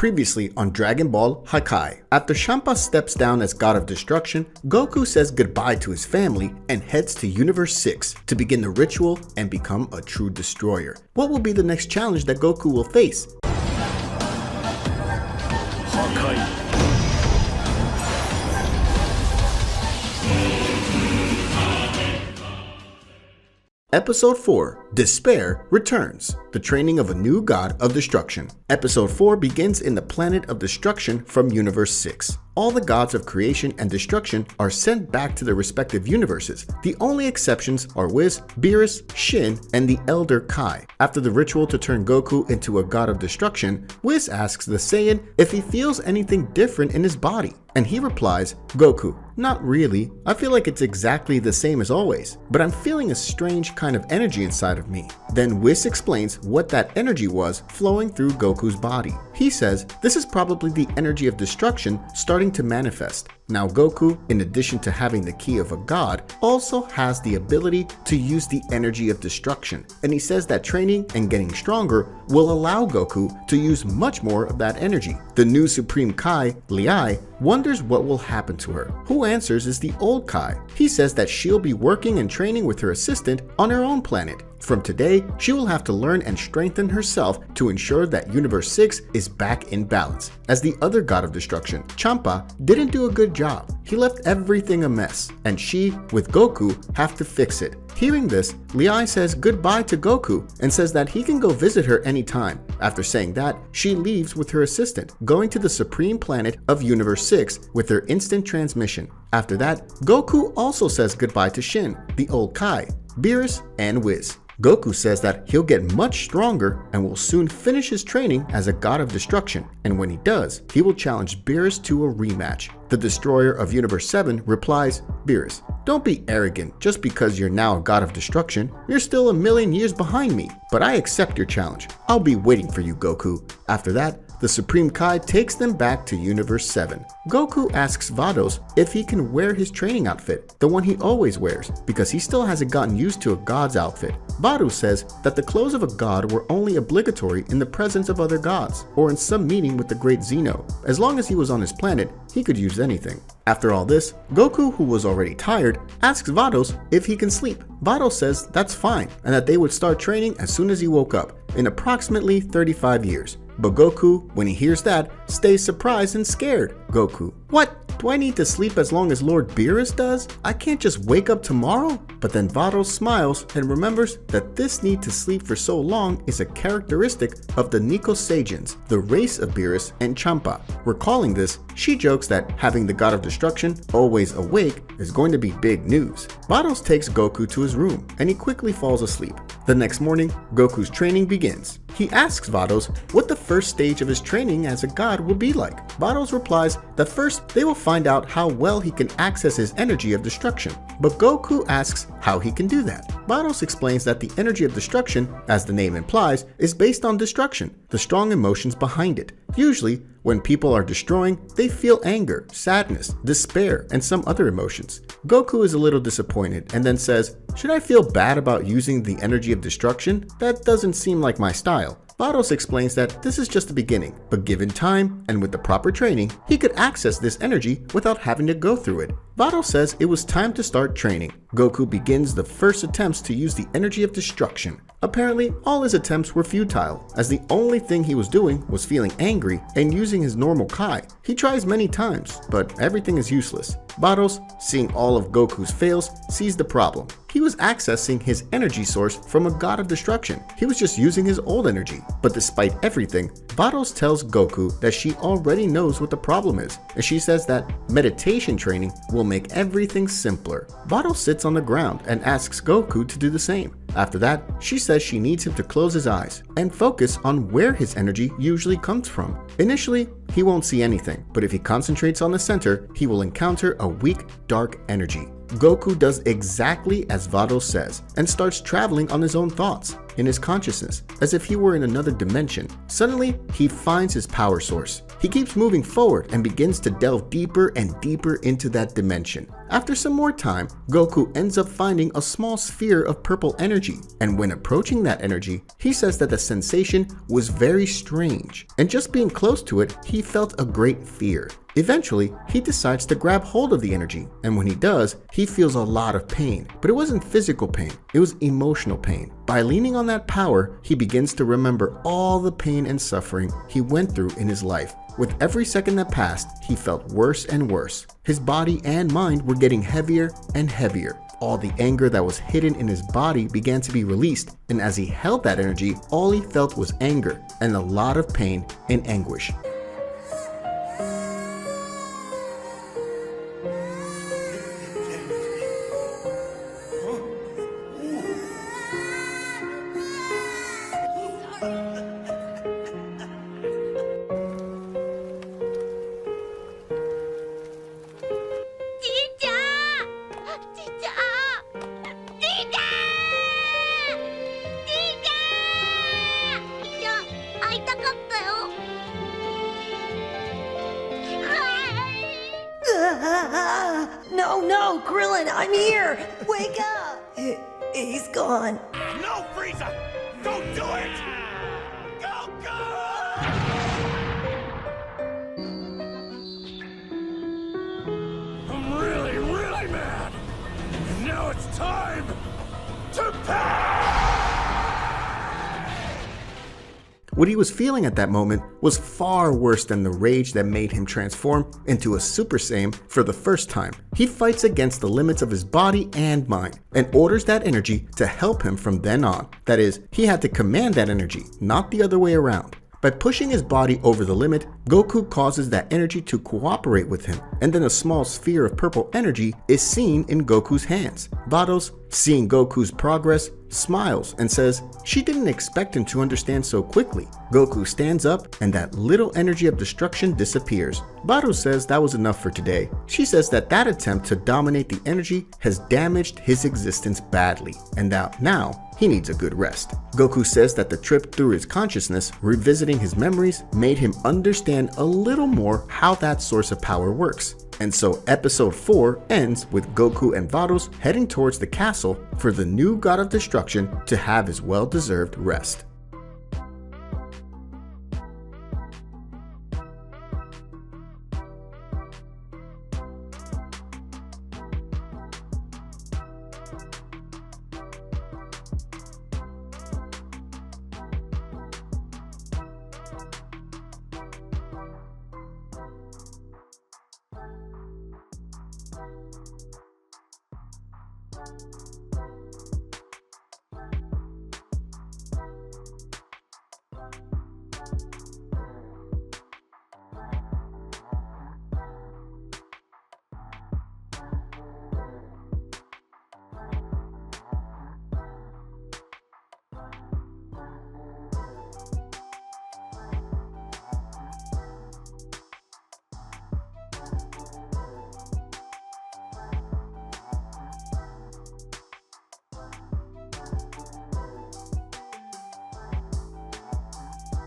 Previously on Dragon Ball Hakai. After Champa steps down as God of Destruction, Goku says goodbye to his family and heads to Universe 6 to begin the ritual and become a true destroyer. What will be the next challenge that Goku will face? Hakai. Episode 4, Despair returns, the training of a new god of destruction. Episode 4 begins in the planet of destruction from Universe 6. All the gods of creation and destruction are sent back to their respective universes. The only exceptions are Whis, Beerus, Shin, and the Elder Kai. After the ritual to turn Goku into a god of destruction, Whis asks the Saiyan if he feels anything different in his body. And he replies, Goku, not really. I feel like it's exactly the same as always, but I'm feeling a strange kind of energy inside of me. Then Whis explains what that energy was flowing through Goku's body. He says this is probably the energy of destruction starting to manifest. Now Goku, in addition to having the key of a god, also has the ability to use the energy of destruction. And he says that training and getting stronger will allow Goku to use much more of that energy. The new Supreme Kai, Liai, wonders what will happen to her. Who answers is the old Kai. He says that she'll be working and training with her assistant on her own planet. From today, she will have to learn and strengthen herself to ensure that Universe 6 is back in balance. As the other god of destruction, Champa didn't do a good job. He left everything a mess, and she, with Goku, have to fix it. Hearing this, Liai says goodbye to Goku and says that he can go visit her anytime. After saying that, she leaves with her assistant, going to the supreme planet of Universe 6 with her instant transmission. After that, Goku also says goodbye to Shin, the old Kai, Beerus, and Whis. Goku says that he'll get much stronger and will soon finish his training as a god of destruction, and when he does, he will challenge Beerus to a rematch. The destroyer of Universe 7 replies, Beerus, don't be arrogant just because you're now a god of destruction. You're still a million years behind me, but I accept your challenge. I'll be waiting for you, Goku. After that, the Supreme Kai takes them back to Universe 7. Goku asks Vados if he can wear his training outfit, the one he always wears, because he still hasn't gotten used to a god's outfit. Vados says that the clothes of a god were only obligatory in the presence of other gods, or in some meeting with the great Zeno. As long as he was on his planet, he could use anything. After all this, Goku, who was already tired, asks Vados if he can sleep. Vados says that's fine, and that they would start training as soon as he woke up, in approximately 35 years. But Goku, when he hears that, stays surprised and scared. Goku, what? Do I need to sleep as long as Lord Beerus does? I can't just wake up tomorrow? But then Vados smiles and remembers that this need to sleep for so long is a characteristic of the Nicosageans, the race of Beerus and Champa. Recalling this, she jokes that having the god of destruction always awake is going to be big news. Vados takes Goku to his room and he quickly falls asleep. The next morning, Goku's training begins. He asks Vados what the first stage of his training as a god will be like. Vados replies that first they will find out how well he can access his energy of destruction. But Goku asks how he can do that. Vados explains that the energy of destruction, as the name implies, is based on destruction, the strong emotions behind it. Usually, when people are destroying, they feel anger, sadness, despair, and some other emotions. Goku is a little disappointed and then says, should I feel bad about using the energy of destruction? That doesn't seem like my style. Vados explains that this is just the beginning, but given time and with the proper training, he could access this energy without having to go through it. Vados says it was time to start training. Goku begins the first attempts to use the energy of destruction. Apparently, all his attempts were futile, as the only thing he was doing was feeling angry and using his normal Kai. He tries many times, but everything is useless. Vados, seeing all of Goku's fails, sees the problem. He was accessing his energy source from a god of destruction. He was just using his old energy. But despite everything, Vados tells Goku that she already knows what the problem is, and she says that meditation training will make everything simpler. Vados sits on the ground and asks Goku to do the same. After that, she says she needs him to close his eyes and focus on where his energy usually comes from. Initially, he won't see anything, but if he concentrates on the center, he will encounter a weak, dark energy. Goku does exactly as Vados says and starts traveling on his own thoughts, in his consciousness, as if he were in another dimension. Suddenly, he finds his power source. He keeps moving forward and begins to delve deeper and deeper into that dimension. After some more time, Goku ends up finding a small sphere of purple energy, and when approaching that energy, he says that the sensation was very strange, and just being close to it, he felt a great fear. Eventually, he decides to grab hold of the energy, and when he does, he feels a lot of pain. But it wasn't physical pain, it was emotional pain. By leaning on that power, he begins to remember all the pain and suffering he went through in his life. With every second that passed, he felt worse and worse. His body and mind were getting heavier and heavier. All the anger that was hidden in his body began to be released, and as he held that energy, all he felt was anger and a lot of pain and anguish. No, Krillin, I'm here! Wake up! He's gone. No, Frieza! Don't do it! Goku! I'm really mad! And now it's time to pay! What he was feeling at that moment was far worse than the rage that made him transform into a Super Saiyan for the first time. He fights against the limits of his body and mind and orders that energy to help him from then on. That is, he had to command that energy, not the other way around. By pushing his body over the limit, Goku causes that energy to cooperate with him, and then a small sphere of purple energy is seen in Goku's hands. Vados, seeing Goku's progress, smiles and says she didn't expect him to understand so quickly. Goku stands up and that little energy of destruction disappears. Vados says that was enough for today. She says that attempt to dominate the energy has damaged his existence badly, and that now he needs a good rest. Goku says that the trip through his consciousness, revisiting his memories, made him understand a little more how that source of power works. And so episode 4 ends with Goku and Vados heading towards the castle for the new god of destruction to have his well-deserved rest.